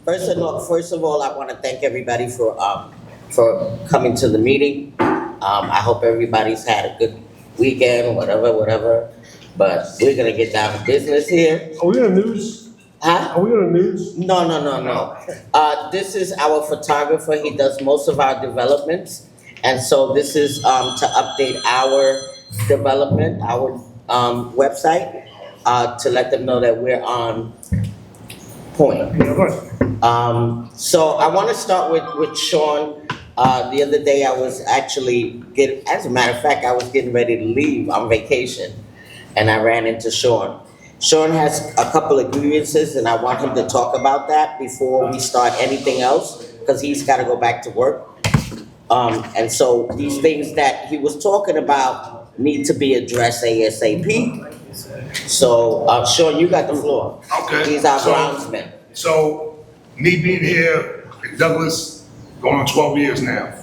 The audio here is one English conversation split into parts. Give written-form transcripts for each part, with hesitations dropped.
First of all, I want to thank everybody for coming to the meeting. I hope everybody's had a good weekend, whatever. But we're gonna get down to business here. Are we on the news? Huh? Are we on the news? No. This is our photographer. He does most of our developments, and so this is to update our development, our website, to let them know that we're on point. Yeah, right. So I want to start with Sean. The other day I was actually as a matter of fact, I was getting ready to leave on vacation, and I ran into Sean. Sean has a couple of grievances, and I want him to talk about that before we start anything else, because he's got to go back to work. And so these things that he was talking about need to be addressed ASAP. So, Sean, you got the floor. Okay. He's our groundsman. So, me being here in Douglas, going on 12 years now.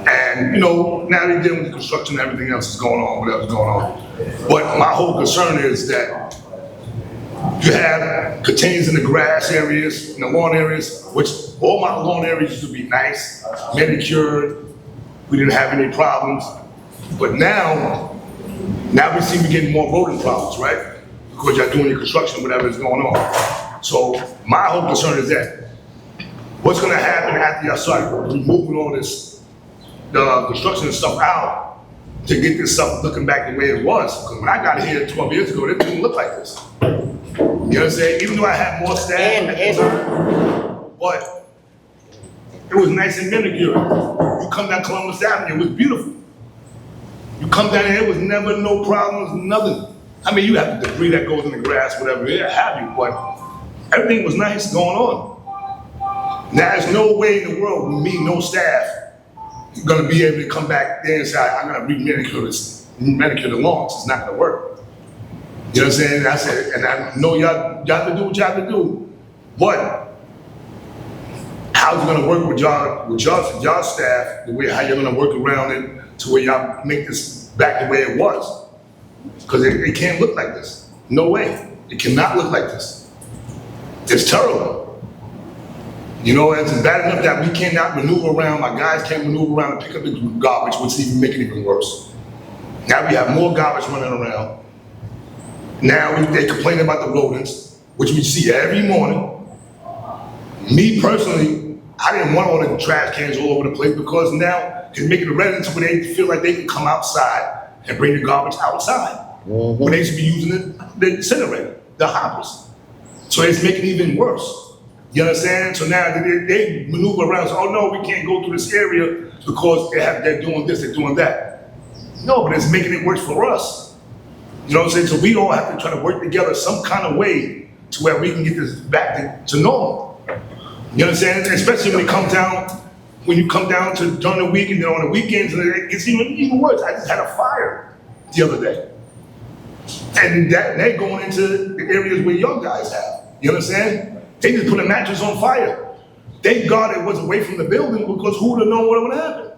And, now they're dealing with construction and everything else is going on, whatever's going on. But my whole concern is that you have containers in the grass areas, in the lawn areas, which all my lawn areas used to be nice, manicured. We didn't have any problems. But now we seem to be getting more rodent problems, right? Because you're doing your construction, whatever is going on. So my whole concern is that what's gonna happen after y'all start removing all this, the construction and stuff out to get this stuff looking back the way it was? Because when I got here 12 years ago, it didn't look like this. You know what I'm saying? Even though I had more staff, but it was nice and manicured. You come down Columbus Avenue, it was beautiful. You come down here, it was never no problems, nothing. I mean, you have the debris that goes in the grass, whatever, yeah, have you, but everything was nice going on. Now, there's no way in the world, with me, no staff, you're gonna be able to come back there and say, I'm gonna manicure the lawns. It's not gonna work. You know what I'm saying? I said, and I know y'all have to do what y'all have to do, but how's it gonna work with y'all staff, the way how you're gonna work around it to where y'all make this back the way it was? Because it can't look like this. No way. It cannot look like this. It's terrible. It's bad enough that we cannot maneuver around, my guys can't maneuver around and pick up the garbage, which even make it even worse. Now we have more garbage running around. Now they complain about the rodents, which we see every morning. Me personally, I didn't want all the trash cans all over the place because now it's making the residents where they feel like they can come outside and bring the garbage outside. Mm-hmm. When they should be using the incinerator, the hoppers. So it's making it even worse. You understand? So now they maneuver around. So, oh no, we can't go through this area because they're doing this, they're doing that. No, but it's making it worse for us. You know what I'm saying? So we all have to try to work together some kind of way to where we can get this back to normal. You understand? Especially when you come down to during the week and then on the weekends, and it's even worse. I just had a fire the other day. And they're going into the areas where your guys have. You understand? They just put a mattress on fire. Thank God it was away from the building because who would have known what would happen?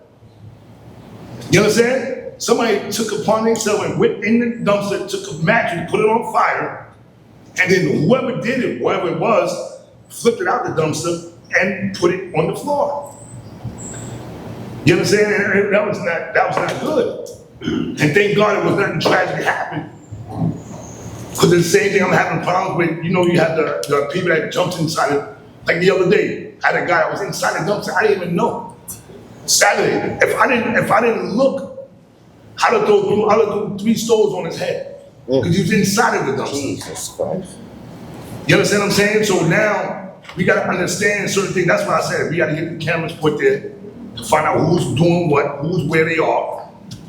You understand? Somebody took it upon themselves and went in the dumpster, took a mattress, put it on fire, and then whoever did it, whoever it was, flipped it out the dumpster and put it on the floor. You understand? And that was not good. And thank God it was nothing tragic happened. Because it's the same thing I'm having problems with, you have the people that jumped inside it. Like the other day, I had a guy that was inside the dumpster, I didn't even know. Saturday, if I didn't look, I'd have thrown 3 stones on his head. Because he was inside of the dumpster. Jesus Christ. You understand what I'm saying? So now, we gotta understand certain things. That's why I said, we gotta get the cameras put there to find out who's doing what, who's where they are.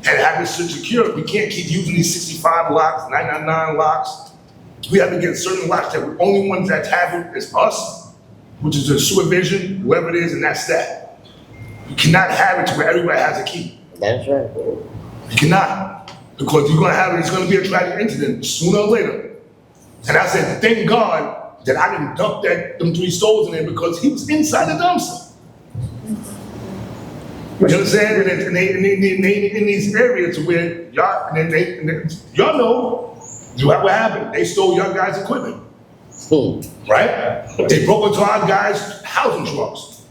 And have it secure. We can't keep using these 65 locks, 999 locks. We have to get certain locks that the only ones that have it is us, which is the supervision, whoever it is, and that's that. You cannot have it to where everybody has a key. That's right. You cannot. Because you're gonna have it, it's gonna be a tragic incident sooner or later. And I said, thank God that I didn't dump them 3 stoves in there because he was inside the dumpster. You understand? And they in these areas where y'all know what happened. They stole your guys' equipment. right? They broke into our guys' housing trucks.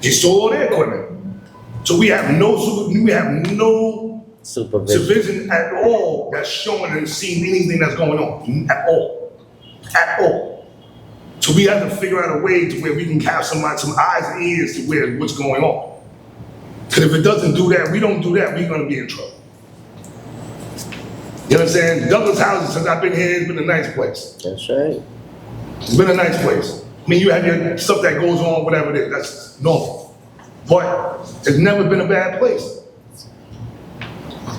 They stole all their equipment. So we have no Supervision. supervision at all that's showing and seeing anything that's going on at all, at all. So we have to figure out a way to where we can have some eyes and ears to where what's going on. Because if it doesn't do that, we don't do that, we're gonna be in trouble. You understand? Douglas houses, since I've been here, it's been a nice place. That's right. It's been a nice place. I mean, you have your stuff that goes on, whatever it is, that's normal. But it's never been a bad place.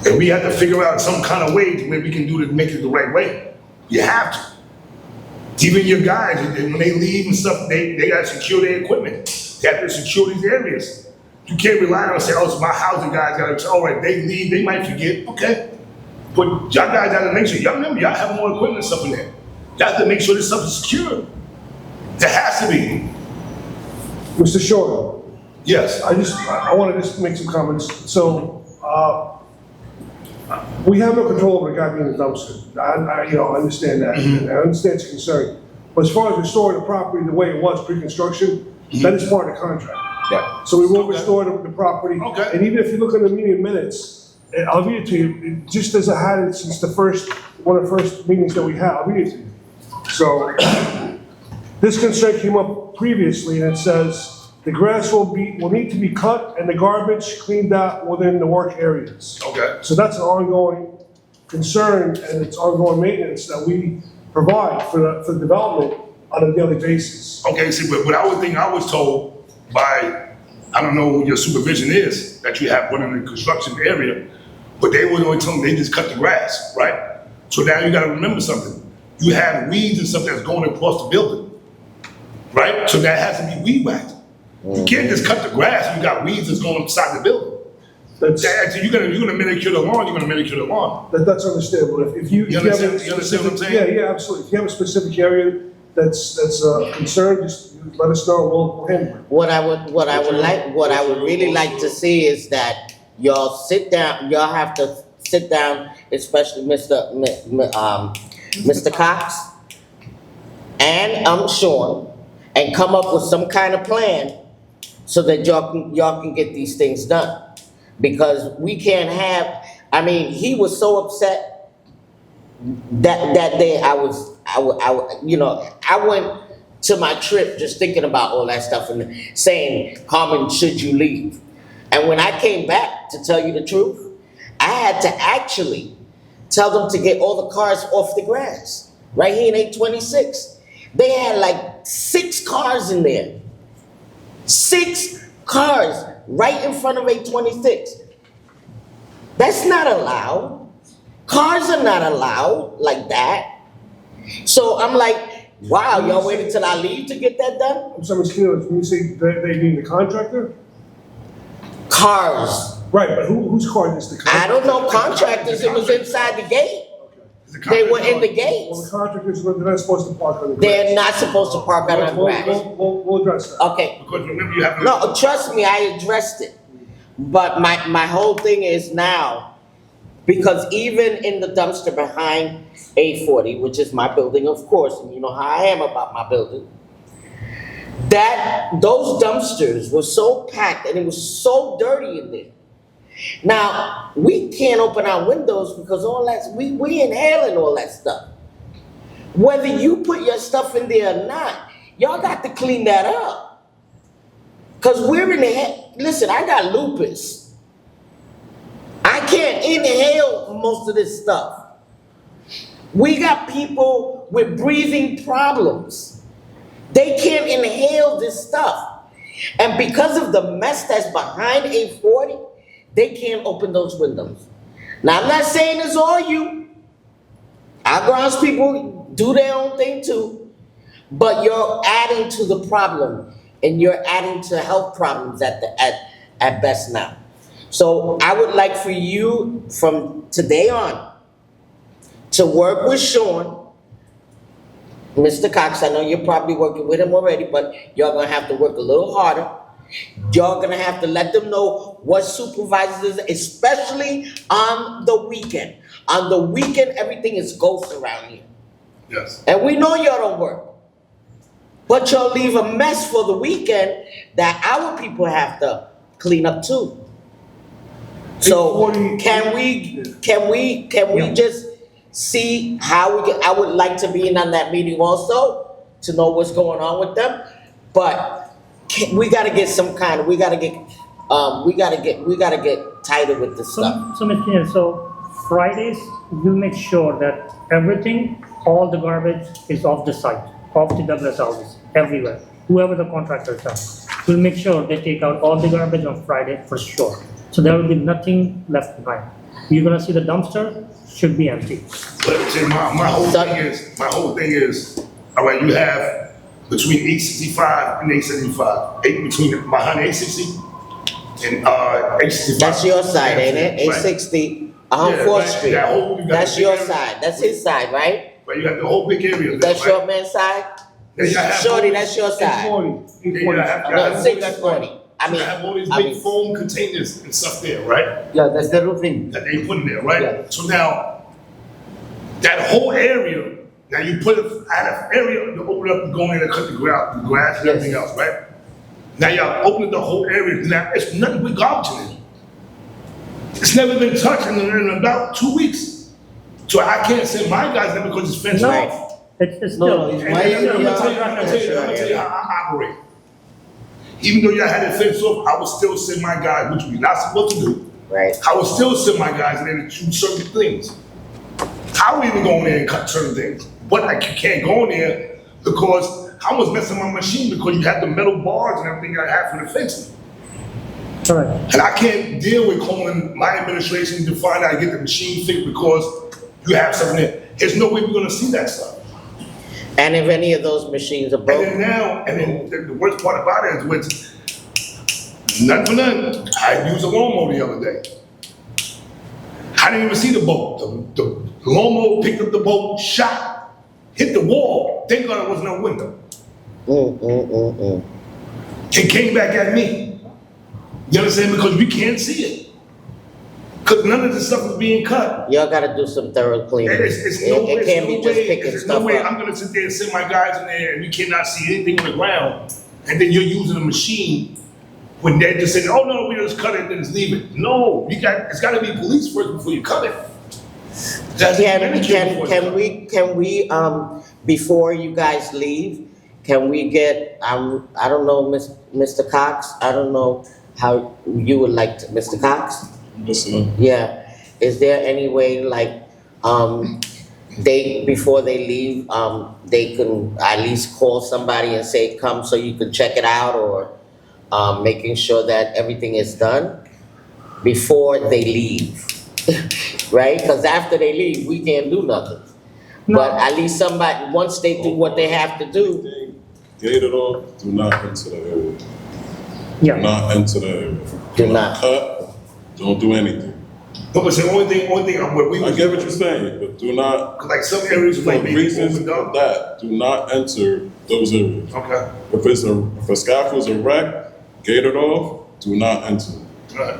And we have to figure out some kind of way to where we can do to make it the right way. You have to. Even your guys, when they leave and stuff, they gotta secure their equipment. They have to secure these areas. You can't rely on and say, oh, so my housing guys gotta, all right, they leave, they might forget, okay. But y'all guys gotta make sure, y'all remember, y'all have more equipment and stuff in there. Y'all have to make sure this stuff is secure. There has to be. Mr. Short, Yes. I want to just make some comments. So, we have no control over the guy being in the dumpster. I understand that, and I understand your concern. But as far as restoring the property the way it was pre-construction, that is part of the contract. Yeah. So we will restore the property. Okay. And even if you look at the meeting minutes, and I'll read it to you, it just as I had it since one of the first meetings that we had, I'll read it to you. So, this concern came up previously, and it says, the grass will need to be cut and the garbage cleaned out within the work areas. Okay. So that's an ongoing concern, and it's ongoing maintenance that we provide for the development on a daily basis. Okay, see, but I was told by, I don't know who your supervision is, that you have one in the construction area, but they were only telling me they just cut the grass, right? So now you gotta remember something. You have weeds and stuff that's going across the building, right? So that has to be weed whacked. You can't just cut the grass, you got weeds that's going inside the building. That's, You're gonna manicure the lawn, you're gonna manicure the lawn. that's understandable. If you You have a understand what I'm specific- saying? Yeah, absolutely. If you have a specific area that's a concern, just let us know, we'll handle it. What I would really like to see is that y'all sit down, y'all have to sit down, especially Mr. Cox and Sean, and come up with some kind of plan so that y'all can get these things done. Because we can't have, I mean, he was so upset that day. I went to my trip just thinking about all that stuff and saying, Carmen, should you leave? And when I came back, to tell you the truth, I had to actually tell them to get all the cars off the grass, right here in 826. They had like 6 cars in there. 6 cars right in front of 826. That's not allowed. Cars are not allowed like that. So I'm like, wow, y'all waited till I leave to get that done? I'm sorry, Ms. Keeler, when you say they mean the contractor? Cars. Right, but whose car is the contractor? I don't know, contractors, it was inside the gate. They were in the Well, gates. the contractors, they're not supposed to park on the grass. They're not supposed to park on the grass. We'll address that. Okay, Because remember you have. no, trust me, I addressed it. But my whole thing is now, because even in the dumpster behind 840, which is my building, of course, and you know how I am about my building, those dumpsters were so packed and it was so dirty in there. Now, we can't open our windows because all that, we inhaling all that stuff. Whether you put your stuff in there or not, y'all got to clean that up. Because we're in listen, I got lupus. I can't inhale most of this stuff. We got people with breathing problems. They can't inhale this stuff. And because of the mess that's behind 840, they can't open those windows. Now, I'm not saying it's all you. Our grounds people do their own thing too. But you're adding to the problem. And you're adding to health problems at best now. So I would like for you from today on to work with Sean. Mr. Cox, I know you're probably working with him already, but you're gonna have to work a little harder. You're gonna have to let them know what supervisors, especially on the weekend. On the weekend, everything is ghost around here. Yes. And we know y'all don't work. But y'all leave a mess for the weekend that our people have to clean up too. So 8:40. can we just see how we can, I would like to be in on that meeting also to know what's going on with them. But we gotta get some kind of, we gotta get tighter with this stuff. So, Mr. Chair, so Fridays, we'll make sure that everything, all the garbage is off the site, off the Douglas houses, everywhere. Whoever the contractors are, we'll make sure they take out all the garbage on Friday for sure. So there will be nothing left behind. You're gonna see the dumpster should be empty. But see, my whole thing is, all right, you have between 865 and 875, behind 860 and 865. That's your side, ain't it? Right. 860, Yeah, 4th right. Street. That whole- you got That's the your big area. side, that's his side, right? Right, you got the whole big area. That's right? your man's side? Then you have Shorty, all- that's your side. 8:40. Yeah, you have- No, 640. I mean, You have all these I big mean, foam containers and stuff there, right? Yeah, that's the roofing. That they put in there, right? Yeah. So now, that whole area, now you put it at an area to open up and go in and cut the grass and Yes. everything else, right? Now y'all opening the whole area, now it's nothing but garbage in it. It's never been touched in about 2 weeks. So I can't send my guys there because it's fenced No, off. it's No, still. no, it's And my I'm area. gonna tell you how I operate. Even though y'all had it fenced off, I would still send my guys, which we're not supposed to do. right. I would still send my guys in there to do certain things. I would even go in there and cut certain things. But like you can't go in there because I was messing my machine because you had the metal bars and everything I had for the fencing. Correct. And I can't deal with calling my administration to find out, get the machine fixed because you have something there. There's no way we're gonna see that stuff. And if any of those machines are And then broken, now, and then the worst part about it is with, nothing for nothing, I used a lawnmower the other day. I didn't even see the bolt. The lawnmower picked up the bolt, shot, hit the wall. Thank God there was no window. It came back at me. You understand? Because we can't see it. Because none of this stuff is being cut. y'all gotta do some thorough cleaning. It's no way, It can't be just picking there's no stuff way I'm up. gonna sit there and send my guys in there and we cannot see anything on the ground. And then you're using a machine when they're just saying, oh no, we just cut it and then just leave it. No, it's gotta be police first before you cut it. That's mandatory before you cut it. Can we, before you guys leave, can we get, I don't know, Mr. Cox, I don't know how you would like to, Mr. Cox? Listen, Yeah, is there any way like, before they leave, they can at least call somebody and say, come so you can check it out, or, making sure that everything is done before they leave, right? Cause after they leave, we can't do nothing. But at least somebody, once they do what they have to do, gate it off, do not enter the area. Do Yeah. not enter the area. Do not. Cut, don't do anything. No, but the only thing, what we I was, get what you're saying, but do not, like some areas for like being reasons opened of up. that, do not enter those areas. Okay, If a scaffold's erect, gate it off, do not enter. right.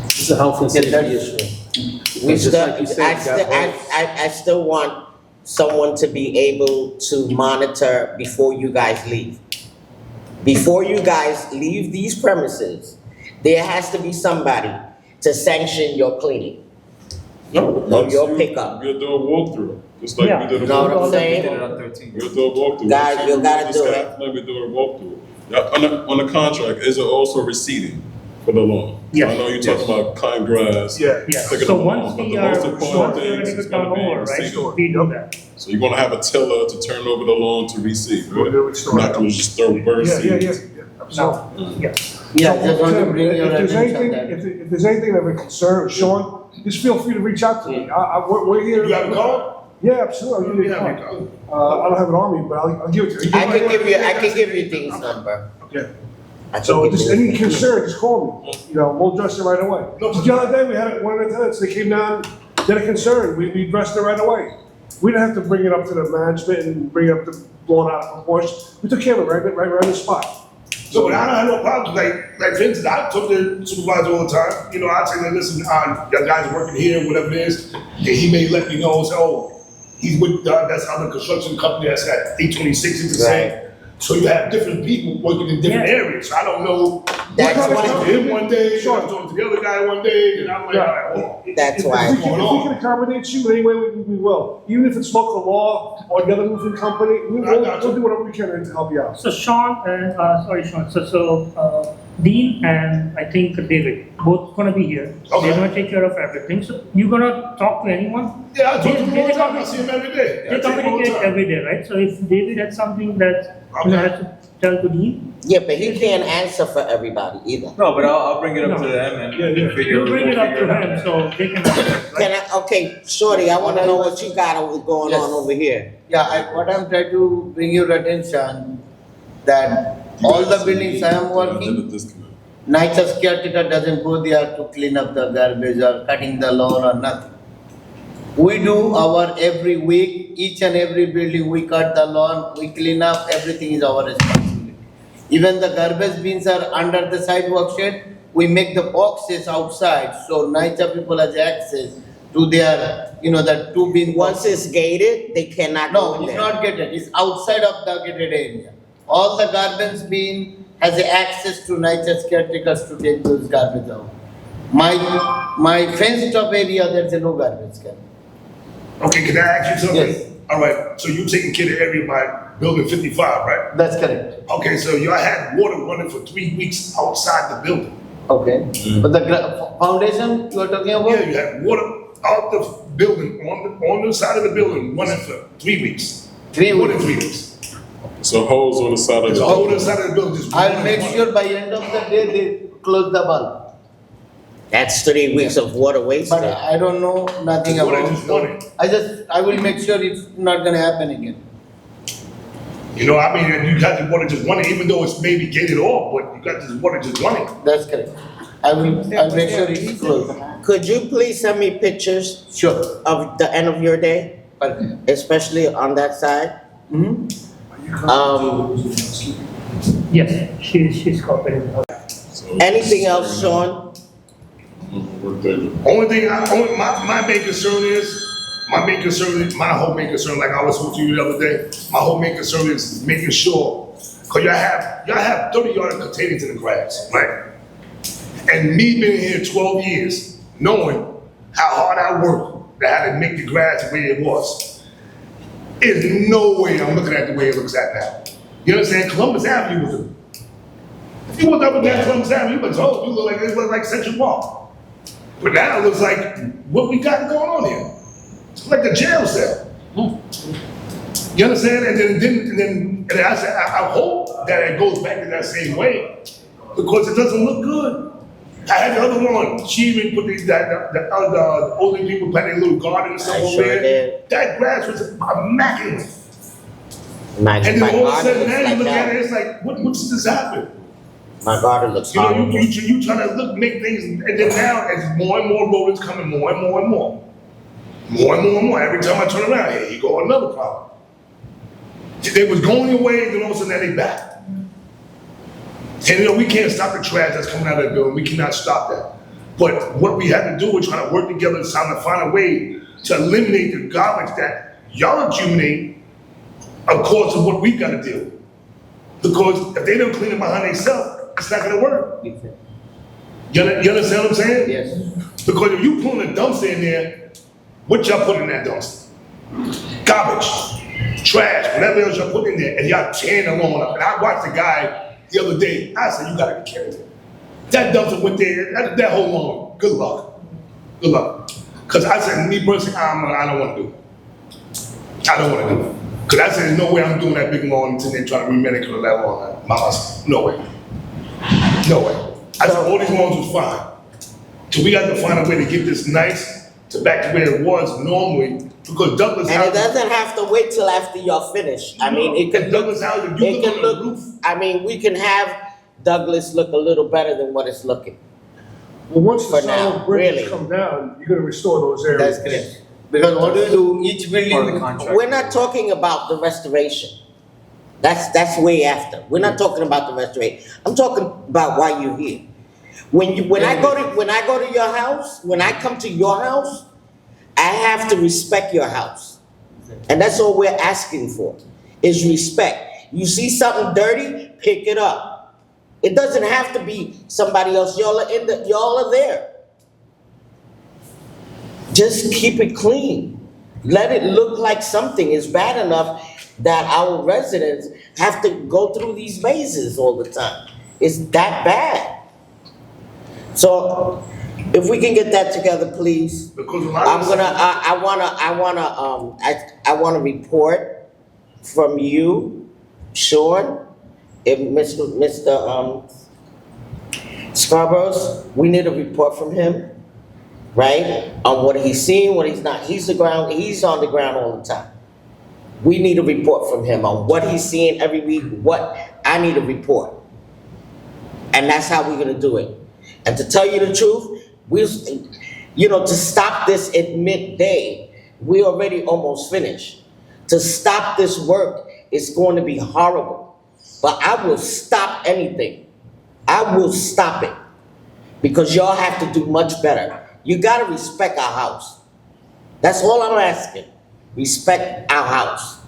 It's a health and safety issue. we Just still, like you said, I still want someone to be able to monitor before you guys leave. Before you guys leave these premises, there has to be somebody to sanction your cleaning. Or your pickup. We'll do a walkthrough, just like Yeah. we did a Know what I'm walkthrough. saying? Did it on 13. We'll do a walkthrough. Guys, Once you remove gotta the do it. staff, Let me do a walkthrough. Yeah, on the contract, is it also receding for the lawn? Yes. I know you talk about cutting grass. Yeah. Yeah, Picking so up once lawn, but we the are, most once important we're thing ready is to gonna turn be over, right, reseeding. we do that. So you're gonna have a tiller to turn over the lawn to reseed, We'll right? do it, store You're not it. gonna just throw bird Yeah, seed. absolutely. Yeah. Yeah, just want to Tim, bring your if there's attention anything, that. if there's anything of a concern, Sean, just feel free to reach out to me. We're here. You have a card? Yeah, absolutely. I'll give you Yeah, a we card. go. I don't have it on me, but I'll give it to you. I can give you Dean's number. Okay. I can So give just you- any concern, just call me. You know, we'll address it right away. No, Just the other day, we had one of the tenants, they came down, they had a concern, we addressed it right away. We didn't have to bring it up to the management and bring it up to blown out of proportion. We took care of it right on the spot. So, but I don't have no problems. Like for instance, I talk to the supervisor all the time. You know, I say, like, listen, your guy's working here, whatever it is, and he may let me know and say, oh, He's with, that's how the construction company that's got 826 is the same. So you have different people working in different Yeah. areas. So I don't know. That's I why- talked to him one day, then I talked to the other guy one day, and I'm like, all right, hold on. That's If why. we can accommodate you in any way, we will. Even if it's local law or the other roofing company, we'll do whatever we can to help you out. So Sean and, sorry Sean, Dean and I think David, both gonna be here. Okay. They're gonna take care of everything. So you gonna talk to anyone? Yeah, I talk to him all the They time. I see him every day. I They see him all the communicate time. every day, right? So if David had something that, has to tell to Dean, Yeah, but he can't answer for everybody either. No, but I'll bring it up to No. them and Yeah, yeah. figure. you bring it up to we'll figure him, out. so they can. Can I, okay, Shorty, I wanna know what you got going on Yes. over here. Yeah, what I'm trying to bring your attention, that all the buildings I am working, NYCHA's caretaker doesn't go there to clean up the garbage or cutting the lawn or nothing. We do our every week, each and every building, we cut the lawn, we clean up, everything is our responsibility. Even the garbage bins are under the sidewalk shed, we make the boxes outside, so NYCHA people has access to their, the two bin. Once it's gated, they cannot go No, in it's there. not gated, it's outside of the gated area. All the garbage bin has the access to NYCHA's caretakers to take those garbage out. My fenced up area, there's no garbage can. Okay, can I ask you something? Yes. All right, so you taking care of area by building 55, right? That's correct. Okay, so y'all had water running for 3 weeks outside the building. Okay. But the foundation you are talking about? Yeah, you had water out the building, on the side of the building, running for 3 weeks. 3 More than weeks. 3 weeks. So holes on the side of There's the. a whole other side of the building just. I'll running, make running. sure by end of the day they close the bulb. That's 3 weeks of water But wasted. I don't know nothing Water about just running. it. I will make sure it's not gonna happen again. You know, I mean, you got the water just running, even though it's maybe gated off, but you got this water just running. That's correct. I'll make sure it's closed. Could you please send me pictures Sure. of the end of your day, Okay. especially on that side? Mhm. Yes, she's cooperating. Anything else, Sean? Only thing, my main concern is, my whole main concern, like I was talking to you the other day, my whole main concern is making sure, cause y'all have 30-yard containers in the grass, right? And me being here 12 years, knowing how hard I worked, to how to make the grass the way it was, there's no way I'm looking at the way it looks at now. You understand? Columbus Avenue was if you walked up and down Columbus Avenue, you like, oh, you look like Central Park. But now it looks like what we got going on here. It's like a jail cell. You understand? And then I said, I hope that it goes back to that same way because it doesn't look good. I had the other one. She even put the other older people planting a little garden and stuff I over sure there. did. That grass was immaculate. My And my then all of a garden sudden looks now you like look at it, that. it's like, what's this happen? My garden looks You know, horrible. you trying to make things, and then now as more and more rodents coming, more and more and more. More and more and more. Every time I turn around, here you go, another problem. They was going away, then all of a sudden now they back. And you know, we can't stop the trash that's coming out of the building. We cannot stop that. But what we have to do, we're trying to work together and trying to find a way to eliminate the garbage that y'all accumulate, of course, of what we gotta do. Because if they don't clean it behind themselves, it's not gonna work. You understand what I'm saying? Yes. Because if you pulling a dumpster in there, what y'all put in that dumpster? Garbage, trash, whatever else y'all put in there, and y'all tearing the lawn up. And I watched a guy the other day, I said, you gotta be careful. That dumpster went there, that whole lawn, good luck. Good luck. Cause I said, me personally, I don't wanna do it. I don't wanna do it. Cause I said, there's no way I'm doing that big lawn until they try to re-manicure that lawn. Mama, no way. No way. I said, all these lawns was fine. So we got to find a way to get this nice to back to where it was normally, because Douglas And it House. doesn't have to wait till after y'all finish. I mean, it can look, Douglas House, if you it look can on the look, roof, I mean, we can have Douglas look a little better than what it's looking. Well, once the For now, solid bridges really. come down, you're gonna restore those areas. That's correct. Because what do you do, each building. We're not talking about the restoration. That's way after. We're not talking about the restoration. I'm talking about why you're here. When I go to your house, when I come to your house, I have to respect your house. And that's all we're asking for, is respect. You see something dirty, pick it up. It doesn't have to be somebody else. Y'all are there. Just keep it clean. Let it look like something is bad enough that our residents have to go through these mazes all the time. It's that bad. So if we can get that together, please. Because a lot of I want a report from you, Sean, if Mr. Scarborough, we need a report from him, right? On what he's seeing, what he's not. He's on the ground all the time. We need a report from him on what he's seeing every week, I need a report. And that's how we're gonna do it. And to tell you the truth, to stop this at midday, we already almost finished. To stop this work is going to be horrible. But I will stop anything. I will stop it. Because y'all have to do much better. You gotta respect our house. That's all I'm asking. Respect our house.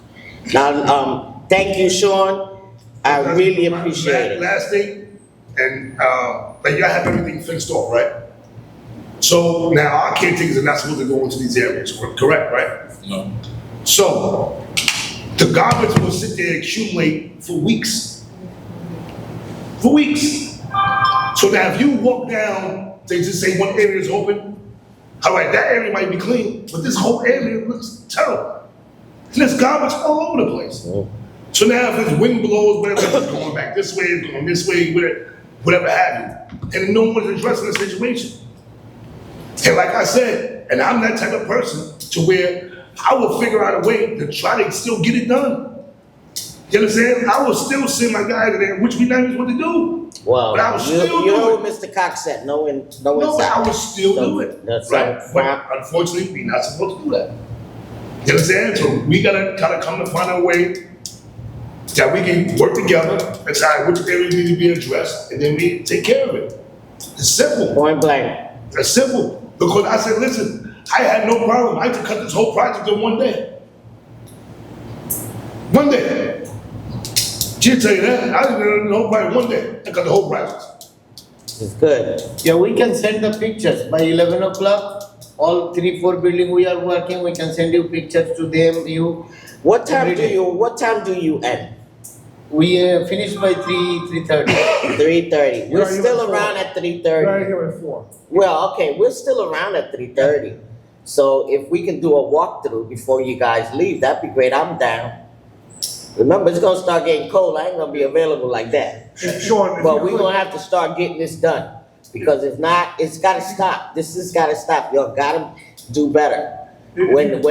Now, thank you, Sean. I really appreciate it. Last thing, and like y'all have everything fenced off, right? So now our caretakers are not supposed to go into these areas, correct, right? No. So the garbage will sit there and accumulate for weeks. For weeks. So now if you walk down, they just say one area is open, all right, that area might be clean, but this whole area looks terrible. And there's garbage all over the place. So now if it's wind blows, whatever, it's going back this way, it's going this way, whatever have you. And no one's addressing the situation. And like I said, and I'm that type of person to where I will figure out a way to try to still get it done. You understand? I will still send my guy to there, which we not even what to do. Well, But I will still you know do what Mr. Cox said, no No, but I will still do it. That's Right? right. But unfortunately, we're not supposed to do that. You understand? So we gotta kind of come to find a way that we can work together, decide which areas need to be addressed, and then we take care of it. It's simple. Point blank. It's simple. Because I said, listen, I had no problem. I could cut this whole project in one day. One day. She'll tell you that. I didn't know probably one day. I cut the whole project. It's good. Yeah, we can send the pictures by 11 o'clock. All 3-4 building we are working, we can send you pictures to them, you. What time Every day. what time do you end? We finish by 3:30. 3:30. We're Where are you still at around at Right 3:30. here at 4. Well, okay, we're still around at 3:30. So if we can do a walkthrough before you guys leave, that'd be great. I'm down. Remember, it's gonna start getting cold. I ain't gonna be available like that. Sean, if But you we're could- gonna have to start getting this done. Because if not, it's gotta stop. This has gotta stop. Y'all gotta do better. When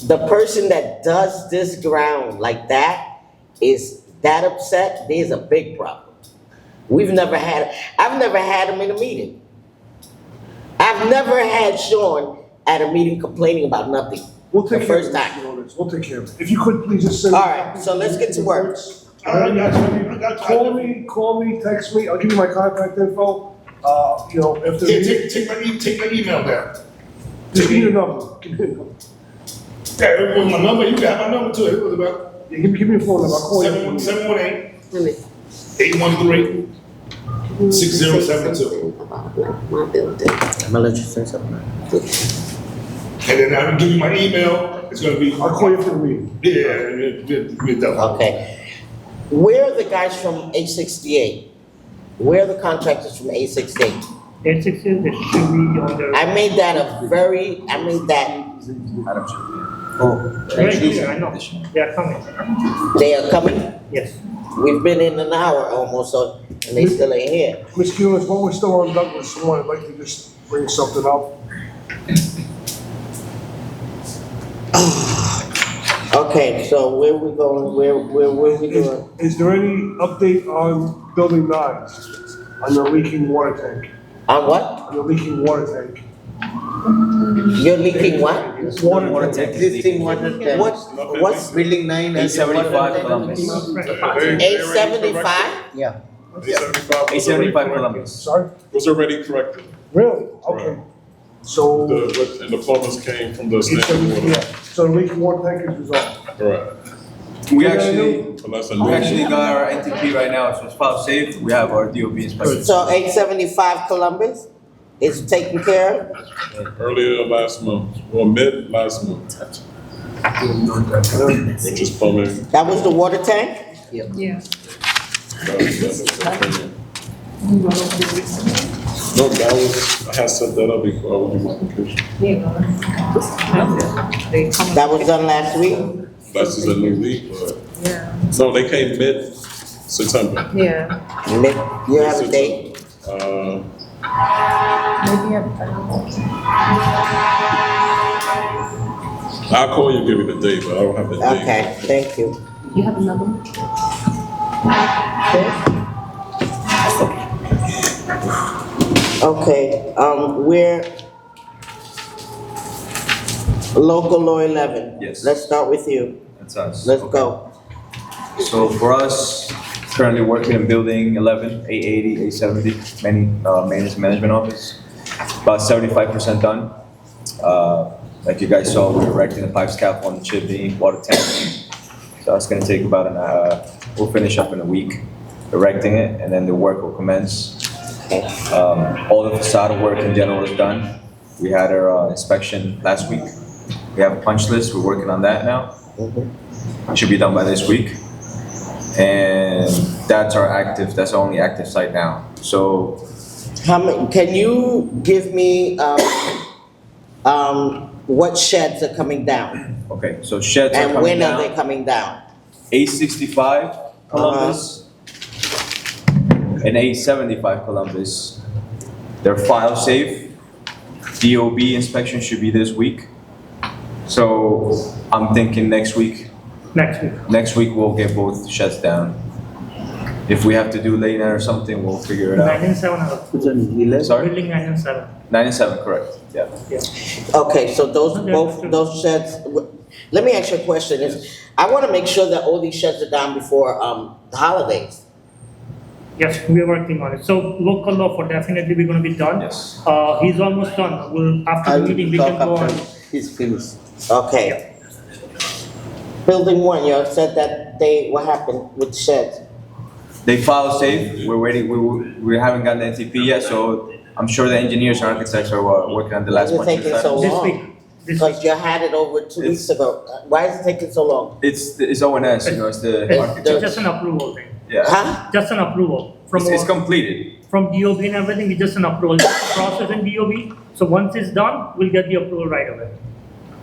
the person that does this ground like that is that upset, there's a big problem. I've never had him in a meeting. I've never had Sean at a meeting complaining about nothing. We'll take The care first of it, time. Mr. Lawrence. We'll take care of it. If you could please just send. All right, so let's get to work. I got you. Call me, text me, I'll give you my contact info, if Here, there's, take my email down. just give me your number, give me your number. Yeah, it was my number. You got my number too. It was about Yeah, give me your phone number, I'll call you. 718-813-6072. About my building. I'm gonna let you say something. And then I'll give you my email. It's gonna be. I'll call you for the meeting. Yeah. Okay. Where are the guys from A68? Where are the contractors from A68? 860, they should be on the. I made that. Right here, I know, they are coming, They are coming. yes. We've been in an hour almost, so, and they still ain't here. Ms. Kunis, while we're still on Douglas One, I'd like to just bring something up. Okay, so where we going, where we doing? Is there any update on building 9, on your leaking water tank? On what? On your leaking water tank? You're leaking what? Water tank. Existing water tank. What's Building 9 has a water tank. A75? Yeah. A75 A75 Columbus. Sorry? was already corrected. Really? Okay. So, And the plumbers came from the it's, standing water. yeah, so the leaking water tank is resolved. Correct. We actually, So that's a we new. actually got our NTP right now, so it's file safe. We have our DOB inspection. So 875 Columbus is taken care of? Earlier last month, or mid last month. Which is plumbing. That was the water tank? Yeah. No, that was, I had set that up before I went on vacation. That was done last week? That's just a new week, but, no, they came mid-September. Yeah. You have a date? Maybe I'll call you, give you the date, but I don't have the date. Okay, thank you. you have another one? Okay, we're local law 11. Yes. Let's start with you. That's us. Let's Okay. go. So for us, currently working in building 11, 880, 870, maintenance management office. About 75% done. Like you guys saw, we're erecting the pipe scaffold on the chimney, water tank. So that's gonna take about we'll finish up in a week, erecting it, and then the work will commence. All the facade work in general is done. We had our inspection last week. We have a punch list, we're working on that now. It should be done by this week. And that's our only active site now. So How many, can you give me, what sheds are coming down? okay, so sheds are And coming when are they down. coming down? 865 Columbus and 875 Columbus. They're file safe. DOB inspection should be this week. So I'm thinking next week we'll get both sheds down. If we have to do late night or something, we'll figure it 9 out. and 7 are, Sorry? building 9 and 7. 9 and 7, correct, yeah. Okay, so those, Okay. both those sheds, let me ask you a question, I wanna make sure that all these sheds are down before, the holidays. Yes, we are working on it. So local law for definitely we're gonna be done. Yes. He's almost done. We'll, after the meeting, we can go on. He's finished. Okay. Building 1, you said that what happened with the sheds? They file safe, we're waiting, we haven't gotten the NTP yet, so I'm sure the engineers and architects are working on the last Why one. is it taking so This long? week, this Because week. you had it over 2 weeks ago. Why is it taking so long? It's ONS, you know, it's the It's architect, just an approval thing. yeah. Huh? Just an approval from, It's completed. from DOB and everything, it's just an approval process in DOB. So once it's done, we'll get the approval right away.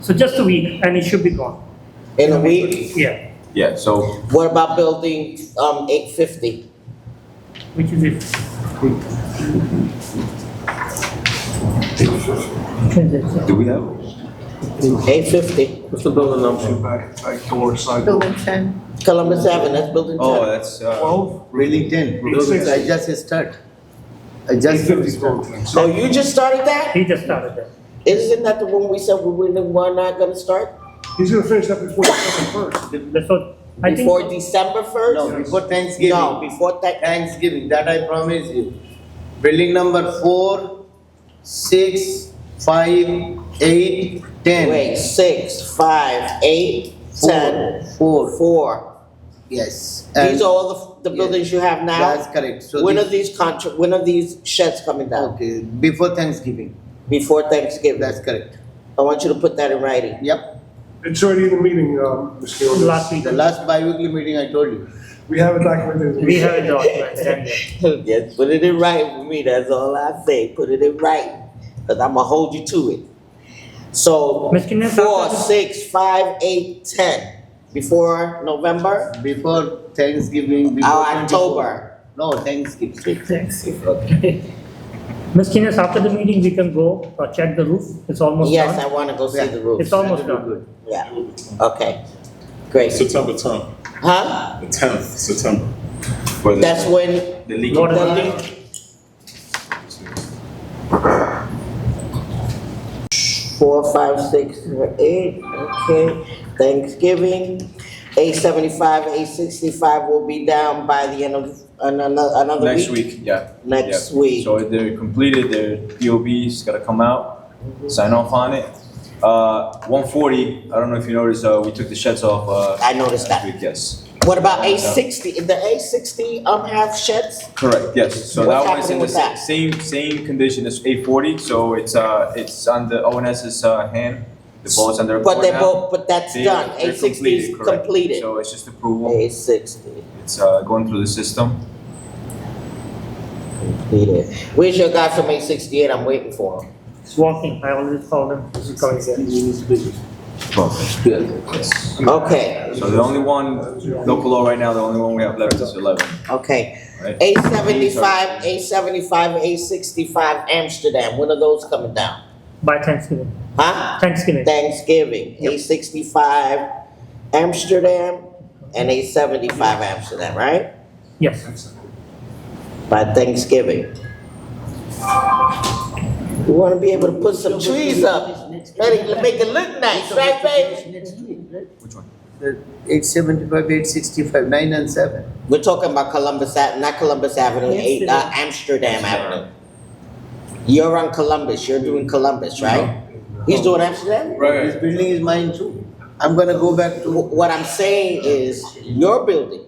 So just a week and it should be gone. In a week? Yeah, Yeah, so What about building, 850? which is it. do we have? 850, What's the building number? Back door, side door. Building 10. Columbus Avenue, that's building 10. Oh, that's, 12, Building 10. 860. I just start. I just 850. So you just started that? He just started that. Isn't that the one we said we were not gonna start? He's gonna finish that before December 1st. That's what, I think. Before December 1st? No, before Thanksgiving. No, before that. Thanksgiving, that I promise you. Building number 4, 6, 5, 8, 10. Wait, 6, 5, 8, 10, 4. Yes. These are all the buildings you have now? That's correct. So When are this- when are these sheds coming down? Okay, before Thanksgiving. Before Thanksgiving? That's correct. I want you to put that in writing. Yep. It's already in the meeting, Ms. Keough. Last week. The last bi-weekly meeting I told you. We have it documented. We have a document, and Yes, put it in writing for me, that's all I say, put it in writing, because I'm gonna hold you to it. So, Ms. Kinney, 4, after- 6, 5, 8, 10, before November? Before Thanksgiving, before. Or 24. October? No, Thanksgiving. Thanks. Ms. Kines, after the meeting, we can go check the roof. It's almost Yes, I done. wanna go see the It's roof, almost That will be done. good. yeah, okay, great. September 10th, Huh? the 10th, September. For the, That's when the leaking. Water- the leak. 4, 5, 6, 8, okay, Thanksgiving, 875, 865 will be down by the end of another week? Next week, yeah. Next yeah. week. So they're completed, their DOB's gotta come out, sign off on it. 140, I don't know if you noticed, we took the sheds off, I noticed last that. week, yes. What about A60? The A60, have sheds? Correct, yes. So What's that was in happening the with that? same condition as 840, so it's on the ONS's hand. The ball's under But court they now. both, but that's They're- done. they're A60 is correct. completed. So it's just approval. A60 It's going through the system. completed. Where's your guy from A68? I'm waiting for him. It's walking, I already called him, he's coming there. Okay, So the only one, local law right now, the only one we have left is 11, okay. right? A75, A65, Amsterdam. When are those coming down? By Thanksgiving, Huh? Thanksgiving. Thanksgiving. A65, Amsterdam, and A75, Amsterdam, right? Yes, By Thanksgiving. We wanna be able to put some trees up, make it look nice, right, babe? Which one? The 875, 865, 9 and 7. We're talking about Columbus, not Columbus Avenue, Amsterdam Avenue. You're on Columbus, you're doing Columbus, right? He's doing Amsterdam? This building is mine too. I'm gonna go back to, What I'm saying is, your building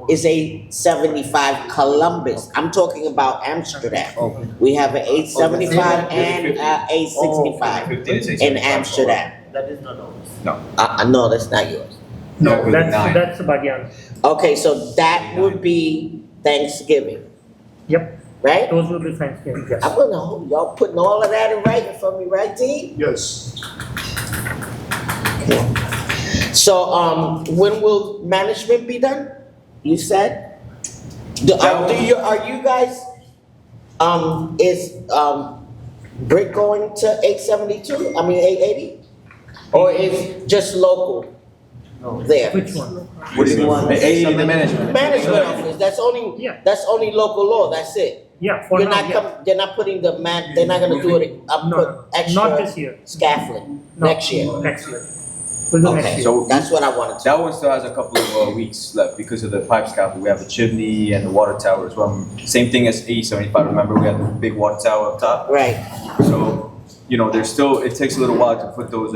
is A75 Columbus. I'm talking about Amsterdam. We have an A75 and A65 in Amsterdam. that is not ours. No, that's not yours. No, with the that's, nine. that's Badian. Okay, so that would be Thanksgiving, Yep, right? those will be Thanksgiving, yes. I wanna know, y'all putting all of that in writing for me, right, D? Yes. So, when will management be done? You said? Are you guys, is, Brick going to 872, I mean 880? Or is just local there? Which one? What do you want? The 80, the management. Management office, that's only, Yeah. that's only local law, that's it. Yeah, for You're now, not yeah. they're not putting the they're not gonna do it, No, put not extra this year. scaffolding No, next year. Next year. We'll do next Okay, year. So- that's what I wanted to. That one still has a couple of weeks left because of the pipe scaffold. We have the chimney and the water tower as well. Same thing as A75, remember we had the big water tower up top? Right, So, there's still, it takes a little while to put those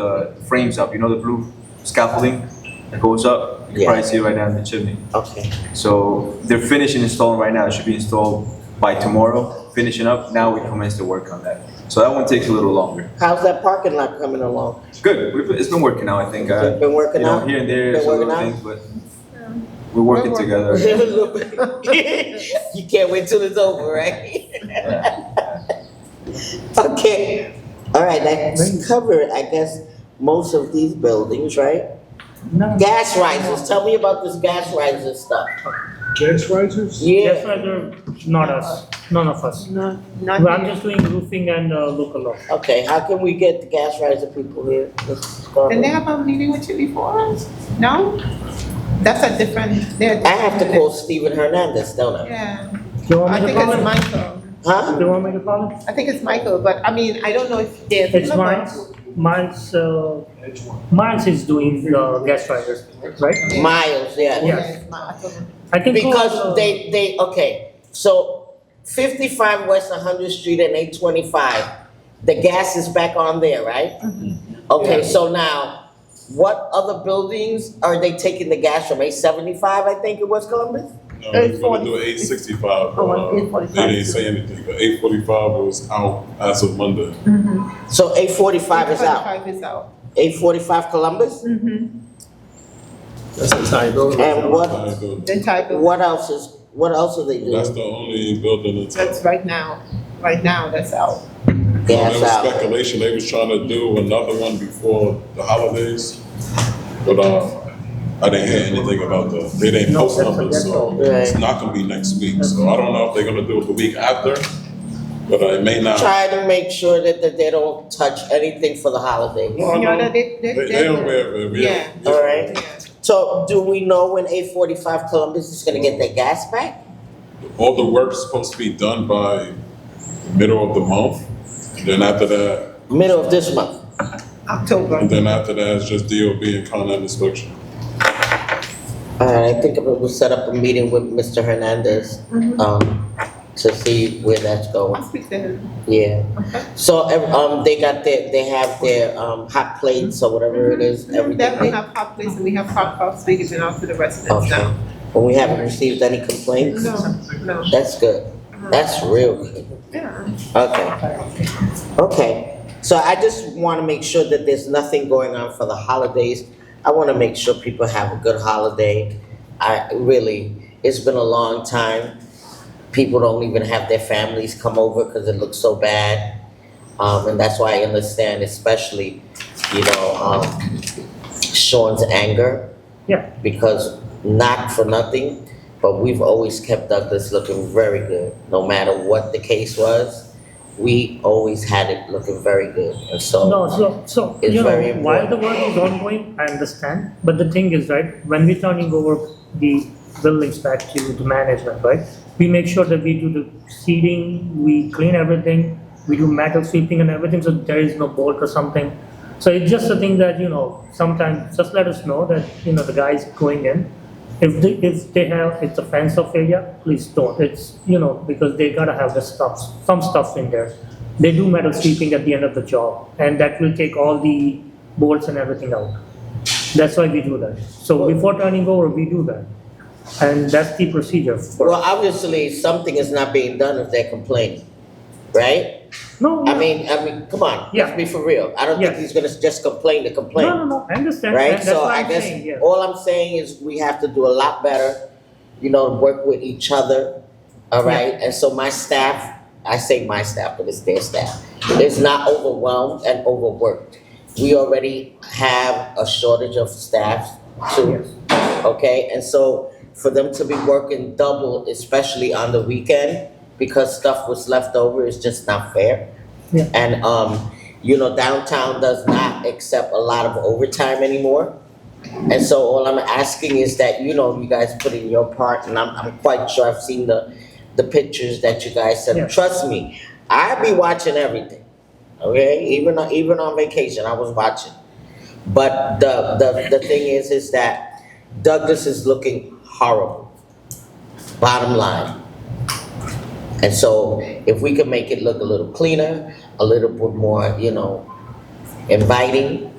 frames up, the blue scaffolding that goes up? You can probably see it right down in the chimney. okay. So they're finishing installing right now, it should be installed by tomorrow, finishing up, now we commence to work on that. So that one takes a little longer. How's that parking lot coming along? Good, it's been working out, I think. It's been working out? Here and there, Been some little working things, but we're working together. You can't wait till it's over, right? Okay, all right, that's covered, I guess, most of these buildings, right? No, Gas risers, tell me about this gas riser stuff. Gas risers? that's Yeah, why they're not us, none of us. No, I'm not just doing roofing and local law. okay, how can we get the gas riser people here? Mrs. Scarborough? Didn't they have a meeting with you before? No? That's a different, they're. I have to call Steven Hernandez, don't I? Yeah, Do you want I me to think call it's him? Michael. Huh? Do you want me to call him? I think it's Michael, but I mean, I don't know if they're. It's Miles is doing gas riders, right? Miles, yeah. Yeah. Michael. I can call, Because okay, so 55 West 100th Street and 825, the gas is back on there, right? Okay, so now, what other buildings are they taking the gas from? 875, I think it was, Columbus? No, we're gonna do 865, Oh, 845. they didn't say anything, but 845 was out as of Monday. So 845 is out. 845 is out. 845 Columbus? That's the entire building. And The entire building. what else are they That's doing? the only building in town. That's right now, that's out. There Gas was out. speculation they was trying to do another one before the holidays, but I didn't hear anything about they didn't No, post that's numbers, so it's Right. not gonna be next week. So I don't know if they're gonna do it the week after, but it may not. Try to make sure that they don't touch anything for the holidays. No, You know, no, they- they're aware of it. Yeah. All right. Yeah. So do we know when 845 Columbus is gonna get their gas back? All the work's supposed to be done by the middle of the month. Then after that, Middle of this month. October. and then after that, it's just DOB and Con Ed inspection. All right, I think we'll set up a meeting with Mr. Hernandez, to see where that's I'll going. speak to him. Yeah. Okay. So, they have their, hot plates or whatever it is, We everything. definitely have hot plates and we have hot coffee we giving out to the residents Okay. now. And we haven't received any complaints? No. That's good. That's real good. Yeah. Okay. Okay. So I just want to make sure that there's nothing going on for the holidays. I want to make sure people have a good holiday. It's been a long time. People don't even have their families come over because it looks so bad. And that's why I understand, especially, Sean's anger. Yeah. Because not for nothing, but we've always kept Douglas looking very good. No matter what the case was, we always had it looking very good. And so, No, so, It's very while the work is ongoing, I understand, but the thing is, right, when we're turning over the buildings back to the management, right, we make sure that we do the seeding, we clean everything, we do metal sweeping and everything, so there is no bolt or something. So it's just a thing that, sometimes just let us know that, the guys going in, if it's a fence off area, please don't. It's, because they gotta have some stuff in there. They do metal sweeping at the end of the job, and that will take all the bolts and everything out. That's why we do that. So before turning over, we do that. And that's the procedure. well, obviously, something is not being done if they're complaining, right? No, I mean, come on, let's Yeah. be for real. I don't think Yeah. he's gonna just complain to complain. no, I understand. Right, That's so what I I'm guess saying, yeah. all I'm saying is we have to do a lot better, work with each other, all right? And so my staff, I say my staff, but it's their staff, is not overwhelmed and overworked. We already have a shortage of staff too, okay? And so for them to be working double, especially on the weekend, because stuff was left over, is just not fair. Yeah. And, downtown does not accept a lot of overtime anymore. And so all I'm asking is that, you guys put in your part, and I'm quite sure I've seen the pictures that you guys sent. Yeah. Trust me, I be watching everything, okay? Even on vacation, I was watching. But the thing is that Douglas is looking horrible, bottom line. And so if we can make it look a little cleaner, a little bit more, inviting,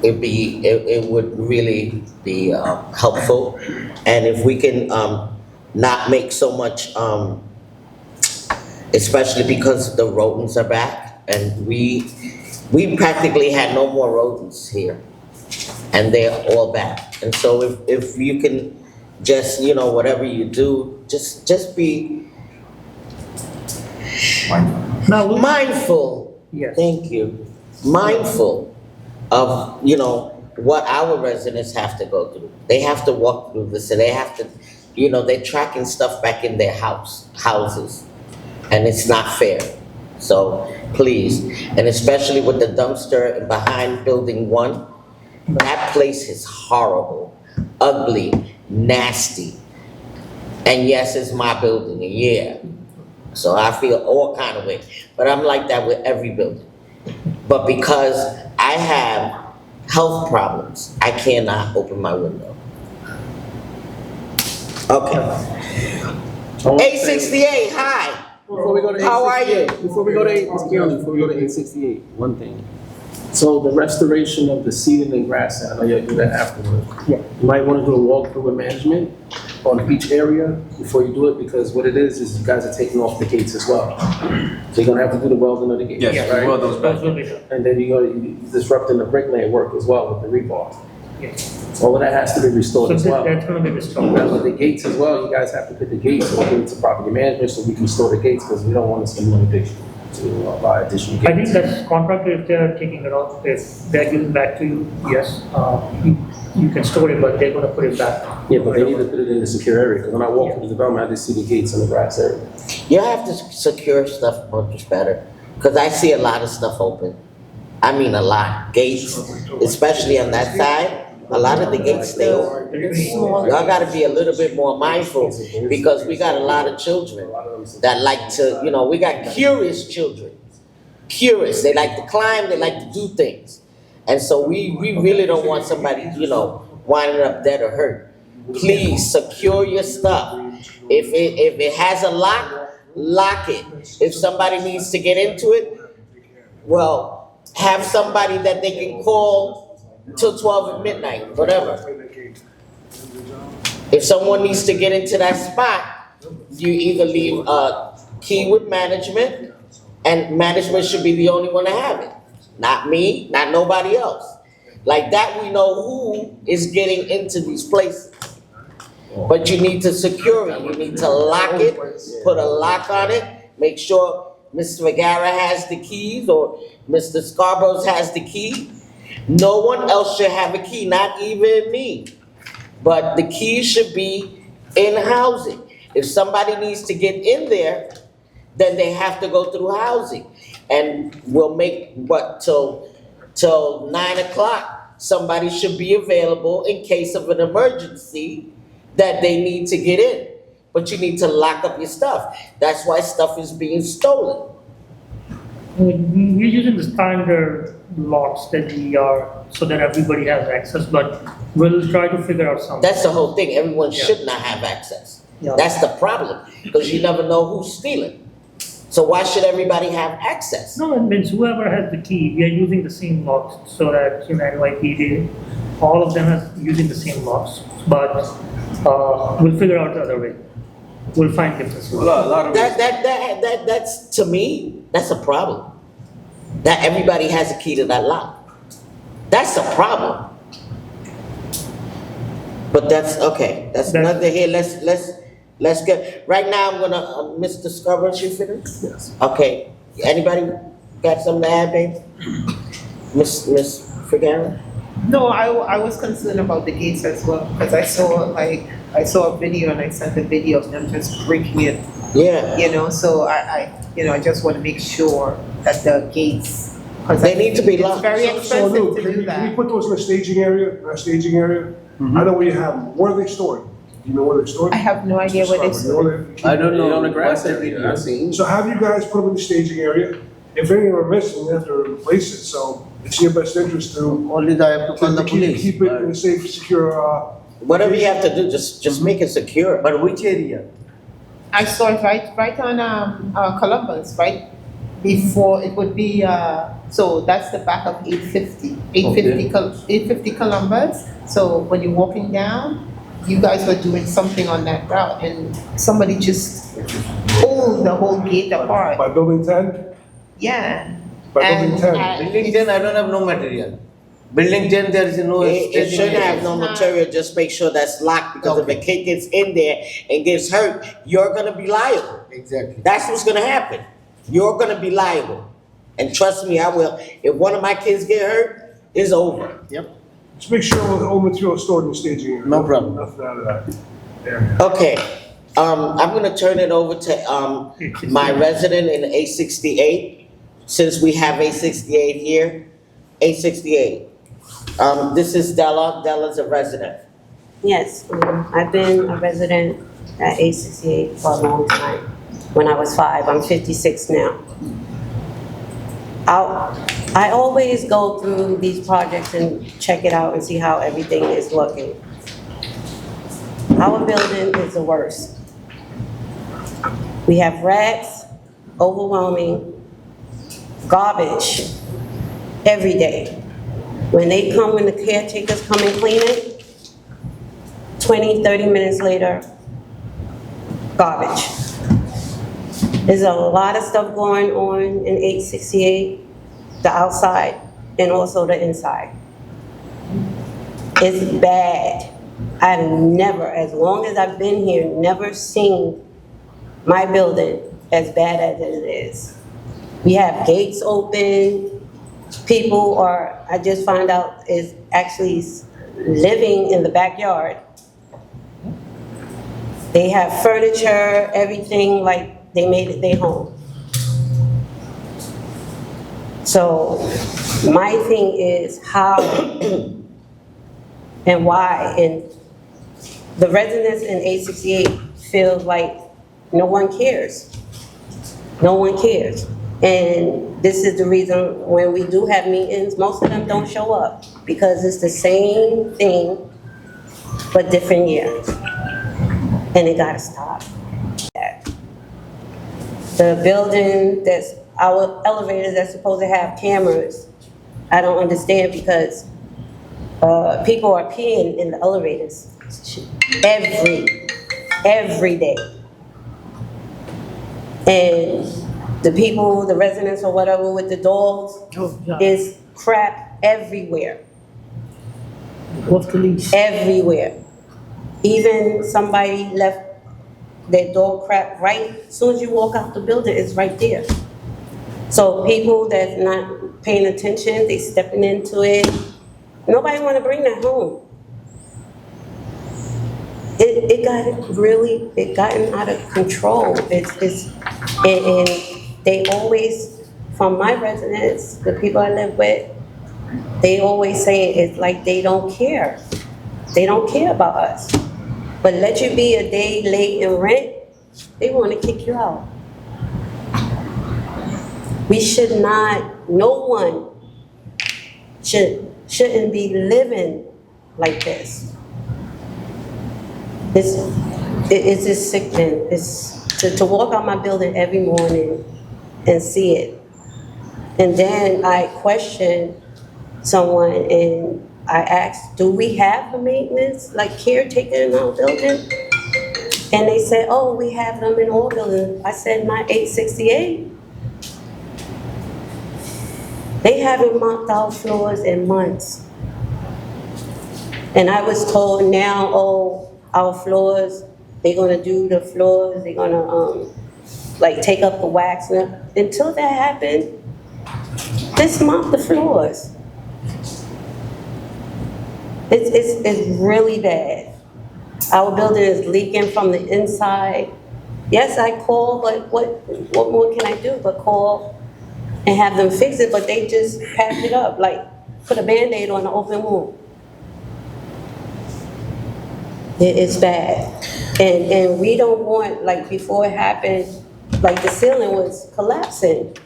it would really be helpful. And if we can not make so much, especially because the rodents are back, and we practically had no more rodents here, and they're all back. And so if you can just, whatever you do, just be Now, mindful. yes. Thank you. Mindful of, what our residents have to go through. They have to walk through this, and they have to, they're tracking stuff back in their houses, and it's not fair. So please, and especially with the dumpster behind Building 1, that place is horrible, ugly, nasty. And yes, it's my building, and yeah. So I feel all kind of way, but I'm like that with every building. But because I have health problems, I cannot open my window. Okay. 868, hi. Before we go to How are you? 868, before we go to 868, one thing. So the restoration of the seeding and grass, I know you'll do that afterward. Yeah. You might want to do a walkthrough with management on each area before you do it, because what it is you guys are taking off the gates as well. So you're gonna have to do the welding of the gates, Yes, right? well, those back. Those will be done. And then you're disrupting the bricklaying work as well with the rebar. Yes. All of that has to be restored So as well. that's gonna be restored. Now with the gates as well, you guys have to put the gates, or give it to property management so we can store the gates, because we don't want to spend money to buy additional gates. I think that's contractor, if they're taking it off, if they're giving back to you, yes, you can store it, but they're gonna put it back. Yeah, but they need to put it in a secure area, because when I walk through the development, I just see the gates in the grass area. You have to secure stuff much better, because I see a lot of stuff open. I mean, a lot. Gates, especially on that side, a lot of the gates stay open. Y'all gotta be a little bit more mindful, because we got a lot of children that like to, we got curious children. Curious, they like to climb, they like to do things. And so we really don't want somebody, winding up dead or hurt. Please secure your stuff. If it has a lock, lock it. If somebody needs to get into it, well, have somebody that they can call till 12 at midnight, whatever. If someone needs to get into that spot, you either leave a key with management, and management should be the only one to have it. Not me, not nobody else. Like that, we know who is getting into these places. But you need to secure it, you need to lock it, put a lock on it, make sure Mr. Vergara has the keys or Mr. Scarborough has the key. No one else should have a key, not even me. But the key should be in housing. If somebody needs to get in there, then they have to go through housing. And we'll make, till 9 o'clock, somebody should be available in case of an emergency that they need to get in. But you need to lock up your stuff. That's why stuff is being stolen. We're using the standard locks that we are, so that everybody has access, but we'll try to figure out something. That's the whole thing. Everyone should not have access. Yeah. That's the problem, because you never know who's stealing. So why should everybody have access? No, it means whoever has the key, we are using the same locks, so that, NYPD, all of them are using the same locks, but, we'll figure out the other way. We'll find differences. A lot of That's, to me, that's a problem. That everybody has a key to that lock. That's a problem. But that's, okay, that's nothing here, let's get, right now, I'm gonna, Mr. Scarborough, you finished? Yes. Okay, anybody got something to add, babe? Miss Vergara? No, I was concerned about the gates as well, because I saw a video and I sent a video of them just breaking it, Yeah, so I just want to make sure that the gates, because They need to be locked. It's very So expensive Lou, to can do we that. put those in the staging area, I know where you have them, where are they stored? Do you know where they're stored? I have no idea where they Scarborough, you know I don't know. On the grass what area, they're I've seeing. So have you guys put them in the staging area? If any are missing, you have to replace it, so it's in your best interest to Only I have to call the police. keep it in a safe, secure, whatever you have to do, just make it secure. But which area? I saw it right on Columbus, right before it would be so that's the back of 850 Columbus. So when you're walking down, you guys were doing something on that route, and somebody just pulled the whole gate apart. by building 10? Yeah. By building 10? Building 10, I don't have no material. Building 10, there is no It staging shouldn't have area. no material, just make sure that's locked, because if a kid gets in there and gets hurt, you're gonna be liable. Exactly. That's what's gonna happen. You're gonna be liable. And trust me, I will. If one of my kids get hurt, it's over. Just make sure all material is stored in the staging area. No problem. Nothing out of that area. Okay, I'm gonna turn it over to, my resident in A68, since we have A68 here. A68. This is Della. Della's a resident. Yes, I've been a resident at 868 for a long time. When I was 5, I'm 56 now. I always go through these projects and check it out and see how everything is looking. Our building is the worst. We have rats, overwhelming, garbage every day. When the caretakers come and clean it, 20, 30 minutes later, garbage. There's a lot of stuff going on in 868, the outside and also the inside. It's bad. I've never, as long as I've been here, never seen my building as bad as it is. We have gates open. People are, I just found out, is actually living in the backyard. They have furniture, everything, like they made it their home. So my thing is how and why, and the residents in 868 feel like no one cares. No one cares. And this is the reason when we do have meetings, most of them don't show up because it's the same thing, but different year. And it gotta stop. The building that's, our elevators that's supposed to have cameras, I don't understand because people are peeing in the elevators every day. And the people, the residents or whatever with the dogs, is crap everywhere. Everywhere. Even somebody left their dog crap right, as soon as you walk out the building, it's right there. So people that's not paying attention, they stepping into it. Nobody want to bring that home. It gotten out of control. And they always, from my residents, the people I live with, they always say it's like they don't care. They don't care about us. But let you be a day late in rent, they want to kick you out. We should not, no one shouldn't be living like this. It's just sickening. It's to walk out my building every morning and see it. And then I question someone and I asked, do we have a maintenance, like caretaker in our building? And they said, oh, we have them in all buildings. I said, not 868. They haven't mopped our floors in months. And I was told now, oh, our floors, they're gonna do the floors, they're gonna like take up the wax. Until that happened, let's mop the floors. It's really bad. Our building is leaking from the inside. Yes, I call, but what more can I do but call and have them fix it? But they just patch it up, like put a Band-Aid on the open wound. It's bad. And we don't want, like before it happened, like the ceiling was collapsing.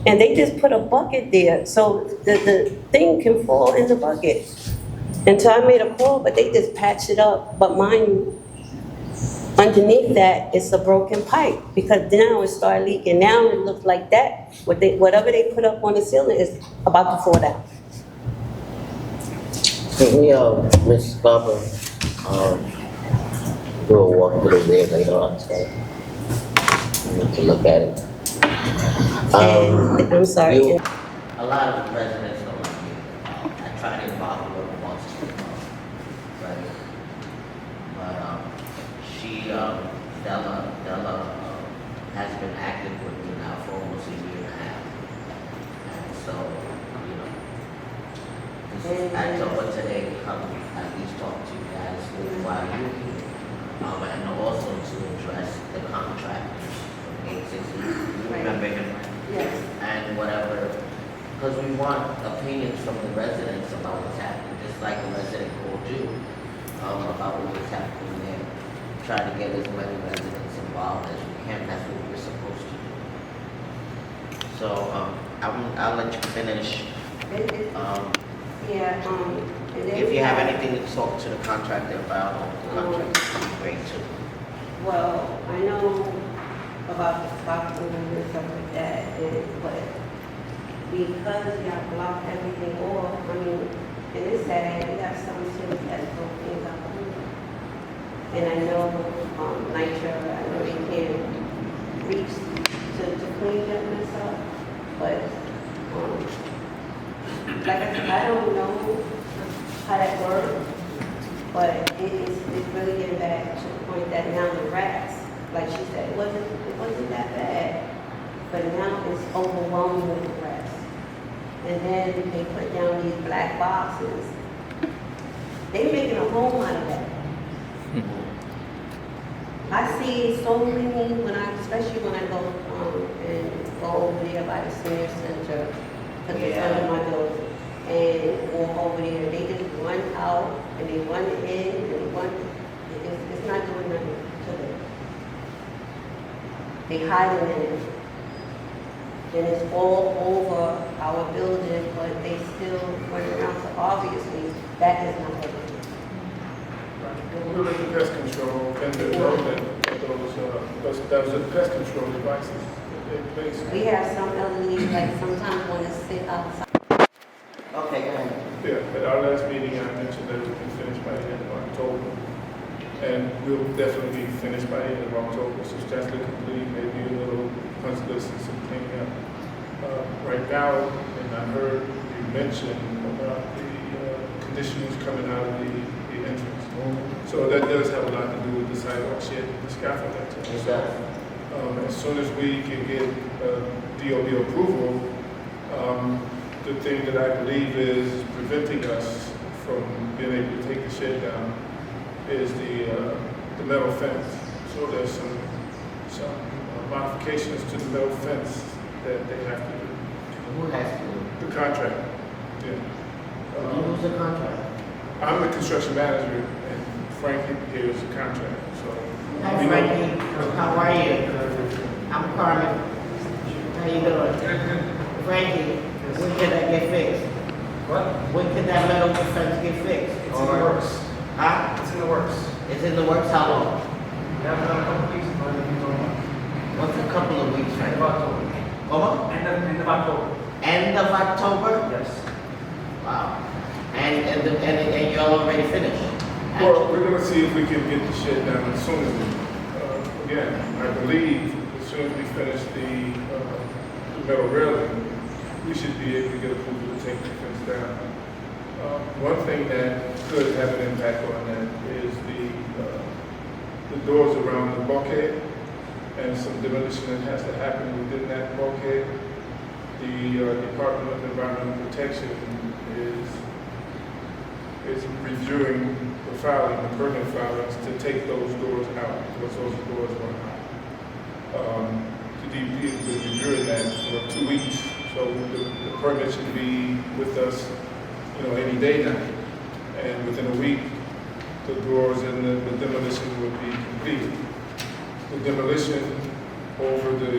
And they just put a bucket there so the thing can fall in the bucket. And so I made a call, but they just patched it up. But mind you, underneath that, it's a broken pipe because now it started leaking. Now it looks like that. Whatever they put up on the ceiling is about to fall down. Can we, Ms. Barber, do a walk through there later on today? We need to look at it. I'm sorry. A lot of residents don't like me. I try to involve her once in a while, right? But she, Della, has been active with me now for almost a year and a half. And so, I told her today to come at least talk to you guys while you're here. And also to address the contractors from 860. You remember him, right? Yes. And whatever, because we want opinions from the residents about what's happening, just like the resident called you, about what's happening there. Try to get as many residents involved as we can, that's what we're supposed to do. So, I'll let you finish. And then If you have anything to talk to the contractor about, the contractor would be great too. Well, I know about the Stockton and stuff like that, but because y'all blocked everything off, I mean, and it's sad, we got some cities that broke things up. And I know, Nitro, I know they can't reach to clean them and stuff, but, like I said, I don't know how that works, but it's really getting bad to the point that now the rats, like she said, it wasn't that bad, but now it's overwhelming with the rats. And then they put down these black boxes. They're making a home out of that. I see so many especially when I go and go over there by the senior center, because it's under my building, and walk over there, they just run out and they run in and they run. It's not doing nothing to them. They hide in it. And it's all over our building, but they still run around, so obviously that is not working. Who is the pest control and the rodent, those are pest control devices? basically. We have some elderly, like sometimes want to sit outside. Okay, go ahead. Yeah, at our last meeting, I mentioned that we can finish by the end of October. And we'll definitely be finished by the end of October, substantially complete, maybe a little punch list and some cleaning up. Right now, and I heard you mention about the conditions coming out of the entrance. So that does have a lot to do with the sidewalk shed and the scaffold that's in. It does. As soon as we can get DOB approval, the thing that I believe is preventing us from being able to take the shed down is the metal fence. So there's some modifications to the metal fence that they have to do. Who has to do? The contract, yeah. Who's the contract? I'm the construction manager and Frankie here is the contractor, so. Hi Frankie, how are you? I'm Carmen. How you doing? Frankie, when can that get fixed? What? When can that metal fence get fixed? It's in the works. Huh? It's in the works. It's in the works, how long? We have another couple of weeks before everything's on. What's a couple of weeks, End Frankie? of October. Come End of October. End of October? Yes. Wow. And y'all already finished? Well, we're gonna see if we can get the shed down as soon as we, again, I believe as soon as we finish the metal railing, we should be able to get approval to take the fence down. One thing that could have an impact on that is the doors around the bulkhead and some demolition that has to happen within that bulkhead. The Department of Environmental Protection is reviewing the filing, the permit filings to take those doors out, because those doors were out. The DEP has been reviewing that for 2 weeks, so the permit should be with us, any day now. And within a week, the doors and the demolition would be complete. The demolition over the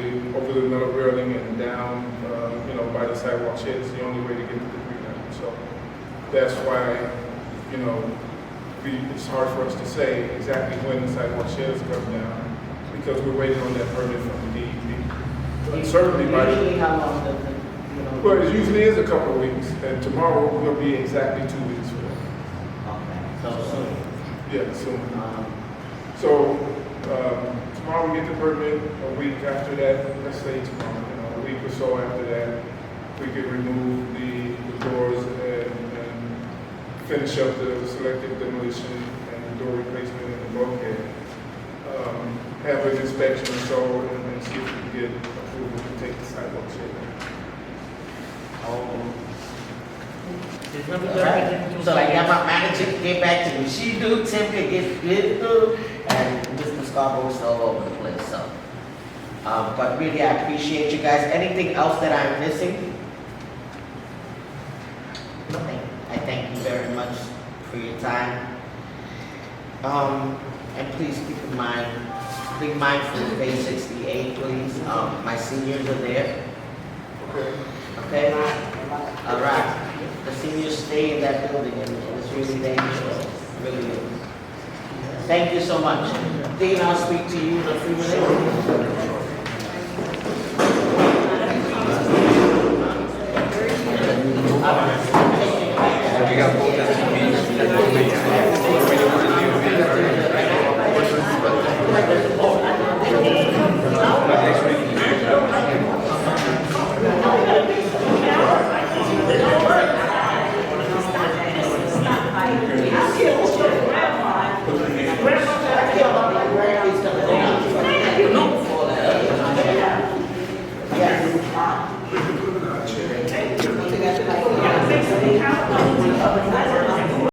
metal railing and down, by the sidewalk shed is the only way to get the debris down. So that's why, it's hard for us to say exactly when the sidewalk shed is coming down, because we're waiting on that permit from the DEP. But certainly by Usually how long does it, well, it usually is a couple of weeks, and tomorrow will be exactly 2 weeks for that. Okay, so soon. Yeah, soon. So, tomorrow we get the permit, a week after that, let's say tomorrow, a week or so after that, we can remove the doors and finish up the selective demolition and the door replacement in the bulkhead. Have an inspection or so, and see if we can get approval to take the sidewalk shed down. So like yeah, my manager can get back to me. She do, Tim can get do, and Mr. Scarborough's all over the place, so. But really, I appreciate you guys. Anything else that I'm missing? Nothing. I thank you very much for your time. And please keep in mind, be mindful of page 68, please. My seniors are there. Okay. Okay? All right. The seniors stay in that building and it's really dangerous, really is. Thank you so much. Dean, I'll speak to you in a few minutes. Yes.